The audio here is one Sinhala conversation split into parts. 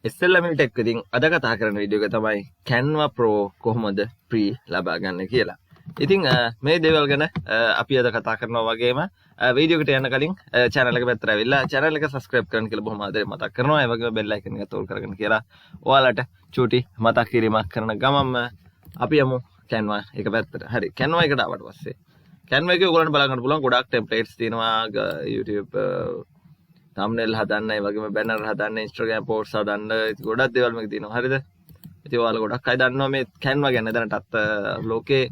ඉස්සෙල්ලා මේ ටෙක් ඉතින් අද කතා කරන වීඩියෝ එක තමයි Canva Pro කොහොමද free ලබා ගන්න කියලා. ඉතින් මේ දේවල් ගැන අපි අද කතා කරනවා වගේම වීඩියෝ එකට යන්න කලින් channel එක පැත්තට ඇවිල්ලා channel එක subscribe කරන්න කියලා බොහොම ආදරෙන් මතක් කරනවා. ඒ වගේම bell icon එක තෝල් කරගෙන කියලා ඔයාලට චූටි මතක් කිරීමක් කරන ගමන්ම අපි යමු Canva එක පැත්තට. හරි. Canva එකට ආවට පස්සේ Canva එකේ ඔයගොල්ලන්ට බලා ගන්න පුළුවන් ගොඩක් templates තියෙනවා. YouTube thumbnail හදන්න, ඒ වගේම banner හදන්න, Instagram posts හදන්න, ගොඩක් දේවල් මේක තියෙනවා. හරිද? ඉතින් ඔයාලා ගොඩක් අය දන්නවා මේ Canva ගැන. දැනටත් ලෝකේ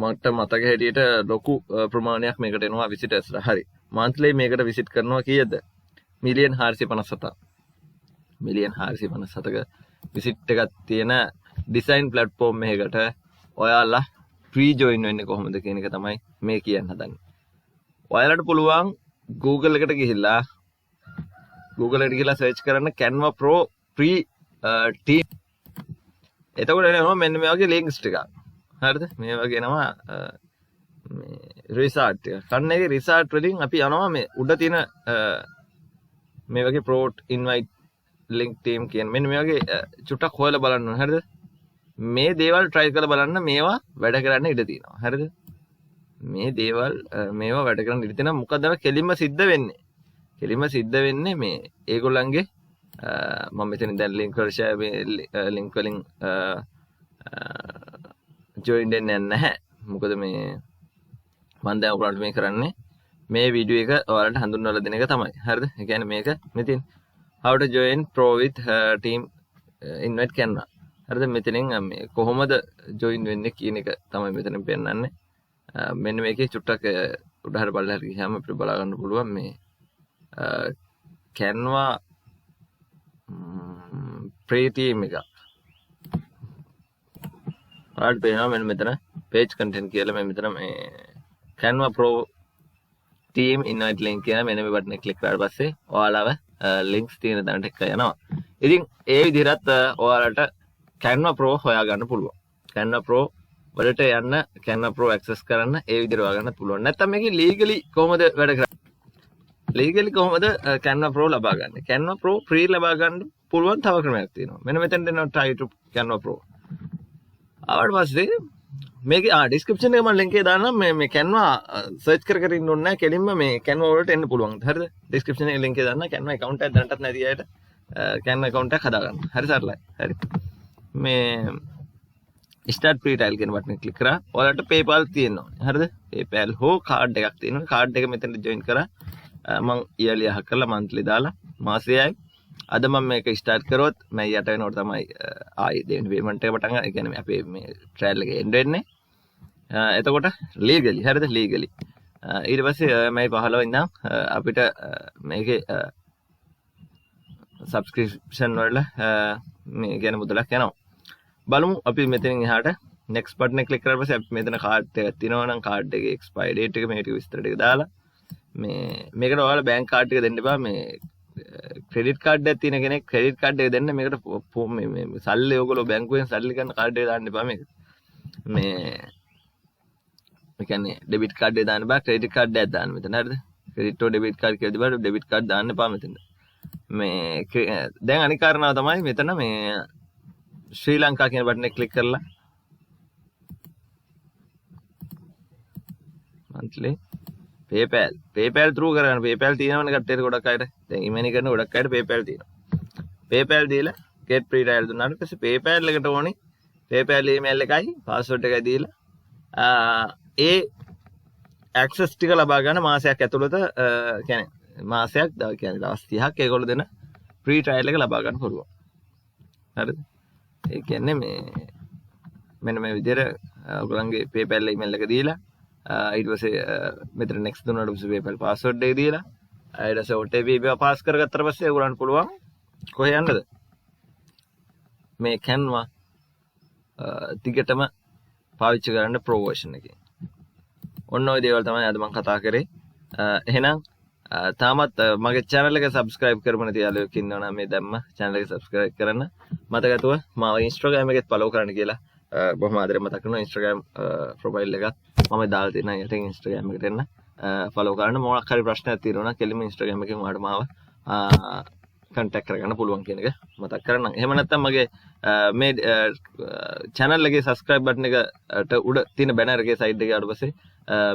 මට මතක හැටියට ලොකු ප්‍රමාණයක් මේකට එනවා විසිටර්ස්ලා. හරි. monthly මේකට විසිට් කරනවා කීයද? මිලියන් 457ක්. මිලියන් 457ක විසිට් එකක් තියෙන ඩිසයින් ප්ලැට්ෆෝම් එකකට ඔයාලා free join වෙන්නේ කොහොමද කියන එක තමයි මේ කියන්න හදන්නේ. ඔයාලට පුළුවන් Google එකට ගිහිල්ලා search කරන්න Canva Pro free team. එතකොට එනවා මෙන්න මේ වගේ links ටිකක්. හරිද? මේ වගේ එනවා මේ result එක. කන්න එකේ result වලින් අපි යනවා මේ උඩ තියෙන මේ වගේ pro invite link team කියන මෙන්න මේ වගේ චුට්ටක් හොයලා බලන්න ඕනේ. හරිද? මේ දේවල් try කරලා බලන්න මේවා වැඩ කරන්න ඉඩ තියෙනවා. හරිද? මේ දේවල් මේවා වැඩ කරන්න ඉඩ තියෙනවා. මොකද අර කෙලින්ම සිද්ධ වෙන්නේ. කෙලින්ම සිද්ධ වෙන්නේ මේ ඒගොල්ලන්ගේ මම මෙතන දැන් link වල share මේ link වලින් join වෙන්නේ නැහැ. මොකද මේ මම දැන් ඔයාලට මේ කරන්නේ මේ වීඩියෝ එක ඔයාලට හඳුන්වලා දෙන එක තමයි. හරිද? ඒ කියන්නේ මේක මෙතින් how to join pro with team invite Canva. හරිද? මෙතනින් මේ කොහොමද join වෙන්නේ කියන එක තමයි මෙතනින් පෙන්නන්නේ. මෙන්න මේකේ චුට්ටක් උඩහට බලලා ගියාම අපිට බලා ගන්න පුළුවන් මේ Canva free team එක. ඔයාලට පේනවා මෙන්න මෙතන page content කියලා මෙතන මේ Canva Pro team invite link කියන මෙන්න මේ බටන් එක ක්ලික් කරලා පස්සේ ඔයාලව links තියෙන තැනට එක යනවා. ඉතින් ඒ විදිහට ඔයාලට Canva Pro හොයා ගන්න පුළුවන්. Canva Pro වලට යන්න Canva Pro access කරන්න ඒ විදිහට හොයා ගන්න පුළුවන්. නැත්නම් මේකේ legally කොහොමද වැඩ කරන්නේ? legally කොහොමද Canva Pro ලබා ගන්න? Canva Pro free ලබා ගන්න පුළුවන් තව ක්‍රමයක් තියෙනවා. මෙන්න මෙතෙන්ට එනවා try to Canva Pro. ආවට පස්සේ මේකේ description එකේ මම link එක දාන්නම්. මේ Canva search කර ඉන්න ඕනේ නැහැ. කෙලින්ම මේ Canva වලට එන්න පුළුවන්. හරිද? description එකේ link එක දාන්න. Canva account එකක් දැනටත් නැති අයට Canva account එකක් හදා ගන්න. හරි සරලයි. හරි. මේ start free trial කියන බටන් එක ක්ලික් කරා. ඔයාලට PayPal තියෙනවා. හරිද? PayPal හෝ card එකක් තියෙනවා. card එක මෙතනට join කරා. මම yearly අහ කරලා monthly දාලා මාසෙයි. අද මම මේක start කරොත් මම යට වෙනකොට තමයි ආයි දෙවෙනි payment එක පටන් ගන්න. ඒ කියන්නේ අපේ මේ trial එක end වෙන්නේ. එතකොට legally හරිද? legally. ඊට පස්සේ මේ 15 ඉඳන් අපිට මේකේ subscription වල මේ කියන මුදලක් යනවා. බලමු අපි මෙතනින් එහාට next button එක click කරලා පස්සේ අපි මෙතන card එකක් තියෙනවා නම් card එකේ expire date එක මේ ටික විස්තර ටික දාලා මේකට ඔයාලා bank card එක දෙන්න එපා. මේ credit card එකක් තියෙන කෙනෙක් credit card එක දෙන්න. මේකට මේ සල්ලි ඔයගොල්ලෝ බැංකුවෙන් සල්ලි ගන්න card එක දාන්න එපා. මේක මේ කියන්නේ debit card එක දාන්න බෑ, credit card එකක් දාන්න මෙතන. හරිද? credit or debit card කියලා තිබ්බට debit card දාන්න එපා මෙතන. මේ දැන් අනිත් කාරණාව තමයි මෙතන මේ ශ්‍රී ලංකා කියන බටන් එක ක්ලික් කරලා monthly PayPal through කරගන්න. PayPal තියෙනවනේ කට්ටියට ගොඩක් අයට. දැන් email කරන ගොඩක් අයට PayPal තියෙනවා. PayPal දීලා get free trial දුන්නාට පස්සේ PayPal එකට ඕනේ PayPal email එකයි password එකයි දීලා ඒ access ටික ලබා ගන්න මාසයක් ඇතුළත කියන්නේ මාසයක් කියන්නේ දවස් 30ක් ඒගොල්ලෝ දෙන free trial එක ලබා ගන්න පුළුවන්. හරිද? ඒ කියන්නේ මේ මෙන්න මේ විදිහට ඔයගොල්ලන්ගේ PayPal email එක දීලා ඊට පස්සේ මෙතන next දුන්නාට පස්සේ PayPal password එක දීලා ඊට පස්සේ OTP එක පාස් කරගත්තට පස්සේ ඔයගොල්ලන්ට පුළුවන් කොහේ යන්නද? මේ Canva දිගටම පාවිච්චි කරන්න Pro version එකේ. ඔන්න ඔය දේවල් තමයි අද මම කතා කරේ. එහෙනම් තාමත් මගේ channel එක subscribe කරමු නැති යාළුවෙක් ඉන්නවා නම් මේ දැම්ම channel එක subscribe කරන්න. මතකතුව මාව Instagram එකෙත් follow කරන්න කියලා බොහොම ආදරෙන් මතක් කරනවා. Instagram profile එකත් මම දාලා තියෙනවා. යටින් Instagram එකට එන්න follow කරන්න. මොකක් හරි ප්‍රශ්නයක් තියෙනවා නම් කෙලින්ම Instagram එකෙන් ඔයාලට මාව කන්ටැක්ට් කරගන්න පුළුවන් කියන එක මතක් කරගන්න. එහෙම නැත්නම් මගේ මේ channel එකේ subscribe button එකට උඩ තියෙන banner එකේ side එකේ ආවට පස්සේ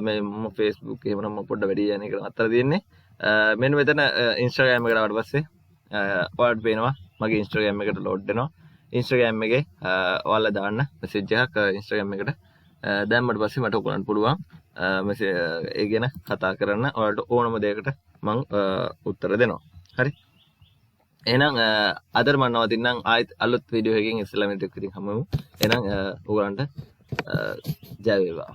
මේ මම Facebook එහෙම නම් මම පොඩ්ඩක් වැඩි යන්නේ කියලා අතර තියෙන්නේ. මෙන්න මෙතන Instagram එකට ආවට පස්සේ ඔයාලට පේනවා මගේ Instagram එකට load වෙනවා. Instagram එකේ ඔයාලා දාන්න message එකක් Instagram එකට දැම්මට පස්සේ මට ඔයගලන්ට පුළුවන් ඒ ගැන කතා කරන්න. ඔයාලට ඕනම දෙයකට මම උත්තර දෙනවා. හරි. එහෙනම් අදට මම නවතින්නම් ආයෙත් අලුත් වීඩියෝ එකකින් ඉස්සෙල්ලා මේ ටික ඉතින් හමුවෙමු. එහෙනම් ඔයගලන්ට ජය වේවා.